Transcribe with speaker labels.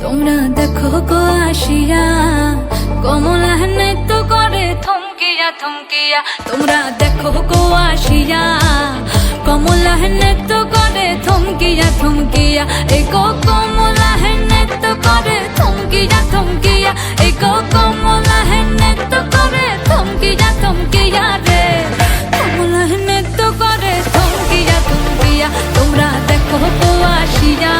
Speaker 1: তোমরা দেখো গো আসিয়া কমলা নৃত্য করে থমকিয়া থমকিয়া। তোমরা দেখো গো আসিয়া কমলা নৃত্য করে থমকিয়া থমকিয়া। এই গো কমলা নৃত্য করে থমকিয়া থমকিয়া। এই গো কমলা নৃত্য করে থমকিয়া থমকিয়া রে। কমলা নৃত্য করে থমকিয়া থমকিয়া। তোমরা দেখো গো আসিয়া